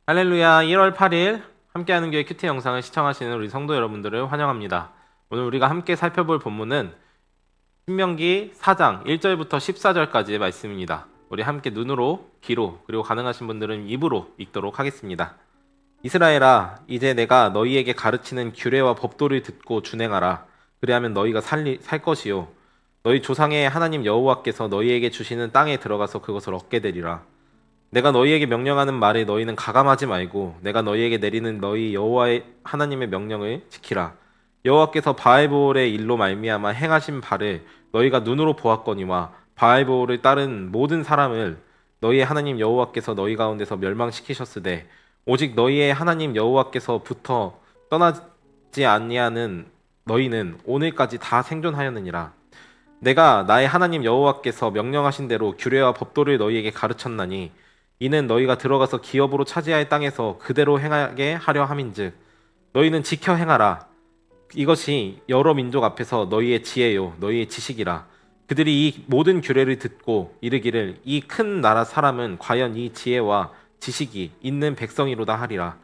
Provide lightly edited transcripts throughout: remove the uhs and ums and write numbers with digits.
할렐루야. 1월 8일 함께하는 교회 큐티 영상을 시청하시는 우리 성도 여러분들을 환영합니다. 오늘 우리가 함께 살펴볼 본문은 신명기 4장 1절부터 14절까지의 말씀입니다. 우리 함께 눈으로, 귀로, 그리고 가능하신 분들은 입으로 읽도록 하겠습니다. 이스라엘아, 이제 내가 너희에게 가르치는 규례와 법도를 듣고 준행하라. 그리하면 너희가 살 것이요 너희 조상의 하나님 여호와께서 너희에게 주시는 땅에 들어가서 그것을 얻게 되리라. 내가 너희에게 명령하는 말에 너희는 가감하지 말고 내가 너희에게 내리는 너희 여호와의 하나님의 명령을 지키라. 여호와께서 바알보올의 일로 말미암아 행하신 바를 너희가 눈으로 보았거니와 바알보올을 따른 모든 사람을 너희의 하나님 여호와께서 너희 가운데서 멸망시키셨으되 오직 너희의 하나님 여호와께서부터 떠나지 아니하는 너희는 오늘까지 다 생존하였느니라. 내가 나의 하나님 여호와께서 명령하신 대로 규례와 법도를 너희에게 가르쳤나니 이는 너희가 들어가서 기업으로 차지할 땅에서 그대로 행하게 하려 함인즉 너희는 지켜 행하라. 이것이 여러 민족 앞에서 너희의 지혜요 너희의 지식이라. 그들이 이 모든 규례를 듣고 이르기를 이 큰 나라 사람은 과연 이 지혜와 지식이 있는 백성이로다 하리라.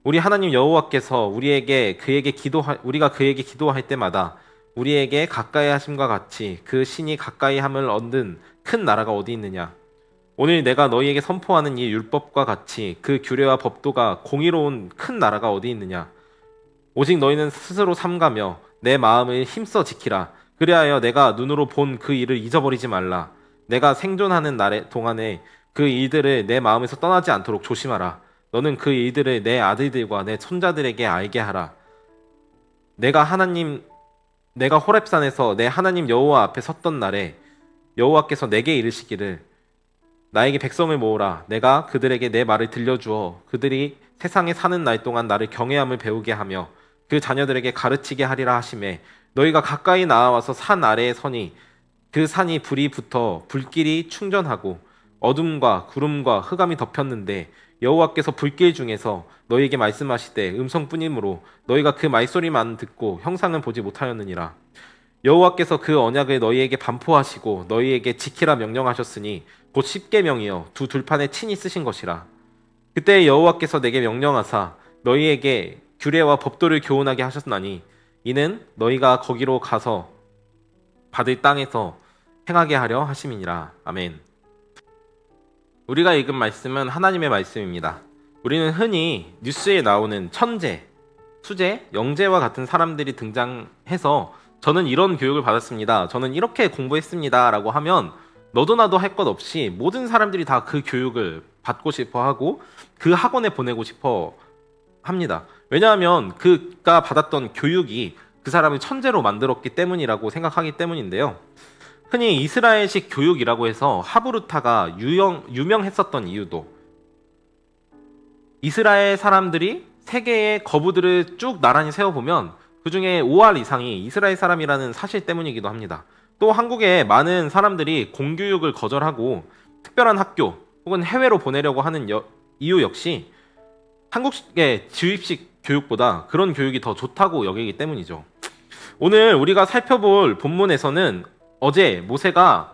우리 하나님 여호와께서 우리가 그에게 기도할 때마다 우리에게 가까이 하심과 같이 그 신이 가까이 함을 얻는 큰 나라가 어디 있느냐. 오늘 내가 너희에게 선포하는 이 율법과 같이 그 규례와 법도가 공의로운 큰 나라가 어디 있느냐. 오직 너희는 스스로 삼가며 내 마음을 힘써 지키라. 그리하여 내가 눈으로 본 그 일을 잊어버리지 말라. 내가 생존하는 날 동안에 그 일들을 내 마음에서 떠나지 않도록 조심하라. 너는 그 일들을 내 아들들과 내 손자들에게 알게 하라. 내가 호렙산에서 내 하나님 여호와 앞에 섰던 날에 여호와께서 내게 이르시기를 나에게 백성을 모으라. 내가 그들에게 내 말을 들려주어 그들이 세상에 사는 날 동안 나를 경외함을 배우게 하며 그 자녀들에게 가르치게 하리라 하시매 너희가 가까이 나아와서 산 아래에 서니 그 산이 불이 붙어 불길이 충전하고 어둠과 구름과 흑암이 덮였는데 여호와께서 불길 중에서 너희에게 말씀하시되 음성뿐이므로 너희가 그 말소리만 듣고 형상은 보지 못하였느니라. 여호와께서 그 언약을 너희에게 반포하시고 너희에게 지키라 명령하셨으니 곧 십계명이여 두 들판에 친히 쓰신 것이라. 그때 여호와께서 내게 명령하사 너희에게 규례와 법도를 교훈하게 하셨나니 이는 너희가 거기로 가서 받을 땅에서 행하게 하려 하심이니라. 아멘. 우리가 읽은 말씀은 하나님의 말씀입니다. 우리는 흔히 뉴스에 나오는 천재, 수재, 영재와 같은 사람들이 등장해서 저는 이런 교육을 받았습니다. 저는 이렇게 공부했습니다. 라고 하면 너도 나도 할 것 없이 모든 사람들이 다 그 교육을 받고 싶어 하고 그 학원에 보내고 싶어 합니다. 왜냐하면 그가 받았던 교육이 그 사람을 천재로 만들었기 때문이라고 생각하기 때문인데요. 흔히 이스라엘식 교육이라고 해서 하브루타가 유명했었던 이유도 이스라엘 사람들이 세계의 거부들을 쭉 나란히 세워보면 그 중에 5할 이상이 이스라엘 사람이라는 사실 때문이기도 합니다. 또 한국의 많은 사람들이 공교육을 거절하고 특별한 학교 혹은 해외로 보내려고 하는 이유 역시 한국의 주입식 교육보다 그런 교육이 더 좋다고 여기기 때문이죠. 오늘 우리가 살펴볼 본문에서는 어제 모세가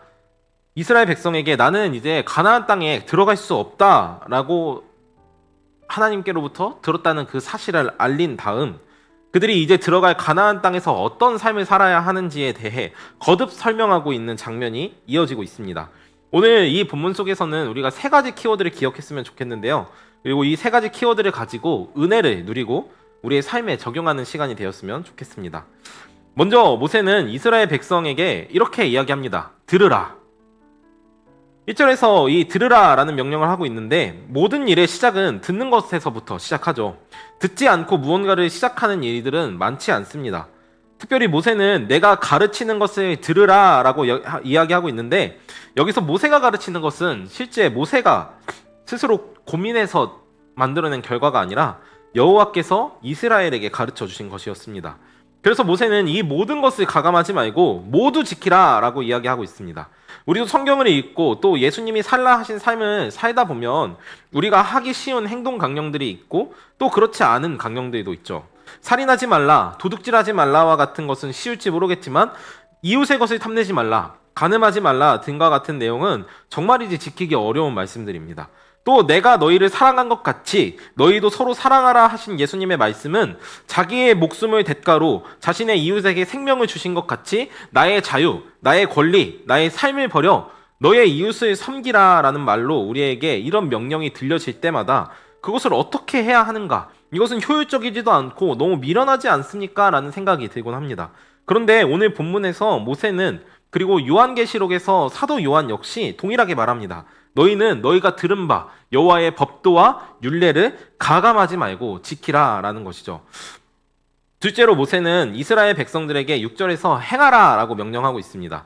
이스라엘 백성에게 나는 이제 가나안 땅에 들어갈 수 없다라고 하나님께로부터 들었다는 그 사실을 알린 다음 그들이 이제 들어갈 가나안 땅에서 어떤 삶을 살아야 하는지에 대해 거듭 설명하고 있는 장면이 이어지고 있습니다. 오늘 이 본문 속에서는 우리가 세 가지 키워드를 기억했으면 좋겠는데요. 그리고 이 세 가지 키워드를 가지고 은혜를 누리고 우리의 삶에 적용하는 시간이 되었으면 좋겠습니다. 먼저 모세는 이스라엘 백성에게 이렇게 이야기합니다. 들으라. 1절에서 이 들으라라는 명령을 하고 있는데 모든 일의 시작은 듣는 것에서부터 시작하죠. 듣지 않고 무언가를 시작하는 일들은 많지 않습니다. 특별히 모세는 내가 가르치는 것을 들으라라고 이야기하고 있는데 여기서 모세가 가르치는 것은 실제 모세가 스스로 고민해서 만들어낸 결과가 아니라 여호와께서 이스라엘에게 가르쳐 주신 것이었습니다. 그래서 모세는 이 모든 것을 가감하지 말고 모두 지키라라고 이야기하고 있습니다. 우리도 성경을 읽고 또 예수님이 살라 하신 삶을 살다 보면 우리가 하기 쉬운 행동 강령들이 있고 또 그렇지 않은 강령들도 있죠. 살인하지 말라, 도둑질하지 말라와 같은 것은 쉬울지 모르겠지만 이웃의 것을 탐내지 말라, 간음하지 말라 등과 같은 내용은 정말이지 지키기 어려운 말씀들입니다. 또 내가 너희를 사랑한 것 같이 너희도 서로 사랑하라 하신 예수님의 말씀은 자기의 목숨을 대가로 자신의 이웃에게 생명을 주신 것 같이 나의 자유, 나의 권리, 나의 삶을 버려 너의 이웃을 섬기라 라는 말로 우리에게 이런 명령이 들려질 때마다 그것을 어떻게 해야 하는가? 이것은 효율적이지도 않고 너무 미련하지 않습니까? 라는 생각이 들곤 합니다. 그런데 오늘 본문에서 모세는 그리고 요한계시록에서 사도 요한 역시 동일하게 말합니다. 너희는 너희가 들은 바 여호와의 법도와 율례를 가감하지 말고 지키라 라는 것이죠. 둘째로 모세는 이스라엘 백성들에게 6절에서 행하라 라고 명령하고 있습니다.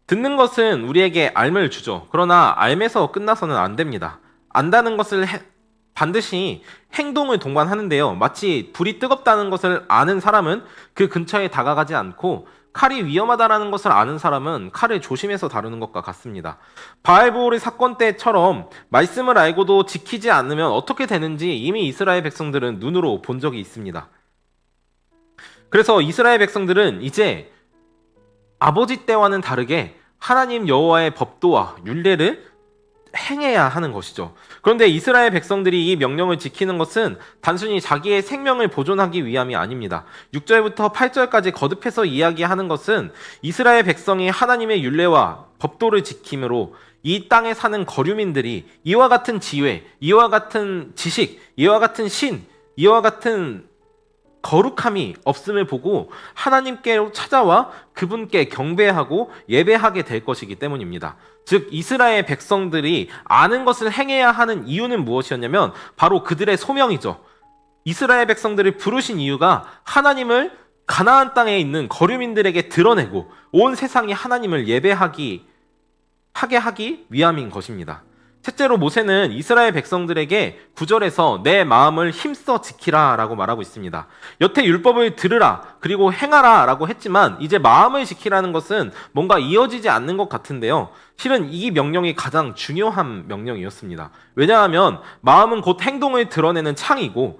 듣는 것은 우리에게 알을 주죠. 그러나 알면서 끝나서는 안 됩니다. 안다는 것을 반드시 행동을 동반하는데요. 마치 불이 뜨겁다는 것을 아는 사람은 그 근처에 다가가지 않고 칼이 위험하다는 것을 아는 사람은 칼을 조심해서 다루는 것과 같습니다. 바알보올의 사건 때처럼 말씀을 알고도 지키지 않으면 어떻게 되는지 이미 이스라엘 백성들은 눈으로 본 적이 있습니다. 그래서 이스라엘 백성들은 이제 아버지 때와는 다르게 하나님 여호와의 법도와 율례를 행해야 하는 것이죠. 그런데 이스라엘 백성들이 이 명령을 지키는 것은 단순히 자기의 생명을 보존하기 위함이 아닙니다. 6절부터 8절까지 거듭해서 이야기하는 것은 이스라엘 백성이 하나님의 율례와 법도를 지킴으로 이 땅에 사는 거류민들이 이와 같은 지혜, 이와 같은 지식, 이와 같은 신, 이와 같은 거룩함이 없음을 보고 하나님께로 찾아와 그분께 경배하고 예배하게 될 것이기 때문입니다. 즉 이스라엘 백성들이 아는 것을 행해야 하는 이유는 무엇이었냐면 바로 그들의 소명이죠. 이스라엘 백성들을 부르신 이유가 하나님을 가나안 땅에 있는 거류민들에게 드러내고 온 세상이 하나님을 예배하게 하기 위함인 것입니다. 셋째로 모세는 이스라엘 백성들에게 9절에서 내 마음을 힘써 지키라 라고 말하고 있습니다. 여태 율법을 들으라 그리고 행하라 라고 했지만 이제 마음을 지키라는 것은 뭔가 이어지지 않는 것 같은데요. 실은 이 명령이 가장 중요한 명령이었습니다. 왜냐하면 마음은 곧 행동을 드러내는 창이고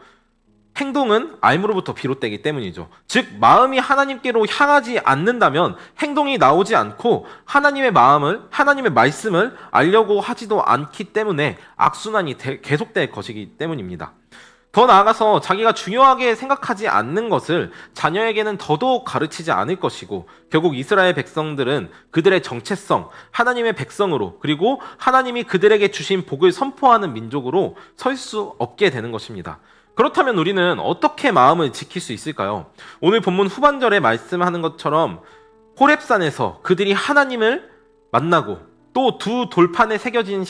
행동은 알므로부터 비롯되기 때문이죠. 즉 마음이 하나님께로 향하지 않는다면 행동이 나오지 않고 하나님의 말씀을 알려고 하지도 않기 때문에 악순환이 계속될 것이기 때문입니다. 더 나아가서 자기가 중요하게 생각하지 않는 것을 자녀에게는 더더욱 가르치지 않을 것이고 결국 이스라엘 백성들은 그들의 정체성, 하나님의 백성으로 그리고 하나님이 그들에게 주신 복을 선포하는 민족으로 설 수 없게 되는 것입니다. 그렇다면 우리는 어떻게 마음을 지킬 수 있을까요? 오늘 본문 후반절에 말씀하는 것처럼 호렙산에서 그들이 하나님을 만나고 또 두 돌판에 새겨진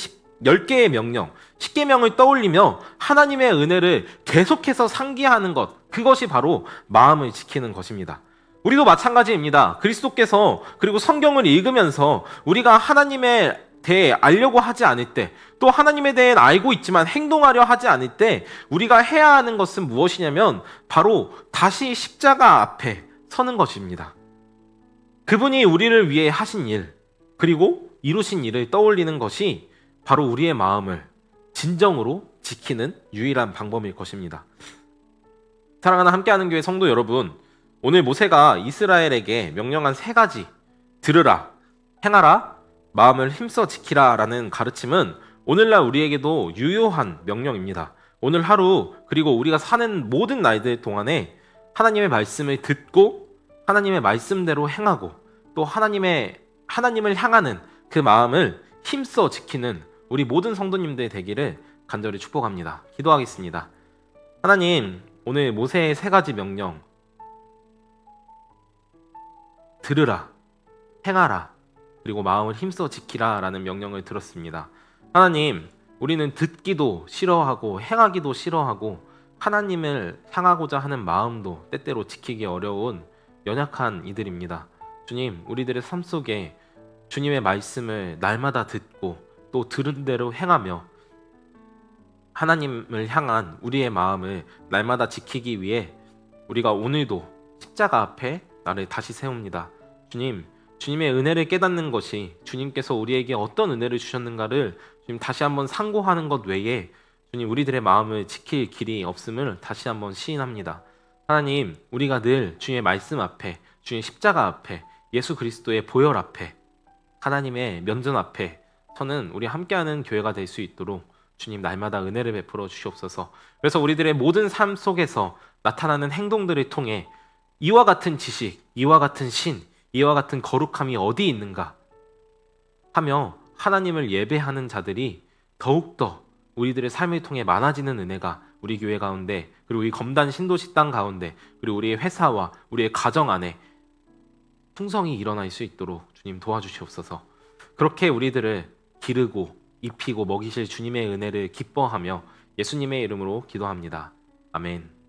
10개의 명령, 10계명을 떠올리며 하나님의 은혜를 계속해서 상기하는 것, 그것이 바로 마음을 지키는 것입니다. 우리도 마찬가지입니다. 그리스도께서 그리고 성경을 읽으면서 우리가 하나님에 대해 알려고 하지 않을 때, 또 하나님에 대해 알고 있지만 행동하려 하지 않을 때 우리가 해야 하는 것은 무엇이냐면 바로 다시 십자가 앞에 서는 것입니다. 그분이 우리를 위해 하신 일, 그리고 이루신 일을 떠올리는 것이 바로 우리의 마음을 진정으로 지키는 유일한 방법일 것입니다. 사랑하는 함께하는 교회 성도 여러분, 오늘 모세가 이스라엘에게 명령한 3가지, 들으라, 행하라, 마음을 힘써 지키라 라는 가르침은 오늘날 우리에게도 유효한 명령입니다. 오늘 하루 그리고 우리가 사는 모든 날들 동안에 하나님의 말씀을 듣고 하나님의 말씀대로 행하고 또 하나님을 향하는 그 마음을 힘써 지키는 우리 모든 성도님들 되기를 간절히 축복합니다. 기도하겠습니다. 하나님, 오늘 모세의 3가지 명령, 들으라, 행하라, 그리고 마음을 힘써 지키라 라는 명령을 들었습니다. 하나님, 우리는 듣기도 싫어하고 행하기도 싫어하고 하나님을 향하고자 하는 마음도 때때로 지키기 어려운 연약한 이들입니다. 주님, 우리들의 삶 속에 주님의 말씀을 날마다 듣고 또 들은 대로 행하며 하나님을 향한 우리의 마음을 날마다 지키기 위해 우리가 오늘도 십자가 앞에 나를 다시 세웁니다. 주님, 주님의 은혜를 깨닫는 것이 주님께서 우리에게 어떤 은혜를 주셨는가를 주님 다시 한번 상고하는 것 외에 주님 우리들의 마음을 지킬 길이 없음을 다시 한번 시인합니다. 하나님, 우리가 늘 주님의 말씀 앞에, 주님의 십자가 앞에, 예수 그리스도의 보혈 앞에, 하나님의 면전 앞에 서는 우리 함께하는 교회가 될 수 있도록 주님 날마다 은혜를 베풀어 주시옵소서. 그래서 우리들의 모든 삶 속에서 나타나는 행동들을 통해 이와 같은 지식, 이와 같은 신, 이와 같은 거룩함이 어디 있는가 하며 하나님을 예배하는 자들이 더욱더 우리들의 삶을 통해 많아지는 은혜가 우리 교회 가운데, 그리고 우리 검단 신도식당 가운데, 그리고 우리의 회사와 우리의 가정 안에 풍성이 일어날 수 있도록 주님 도와주시옵소서. 그렇게 우리들을 기르고 입히고 먹이실 주님의 은혜를 기뻐하며 예수님의 이름으로 기도합니다. 아멘.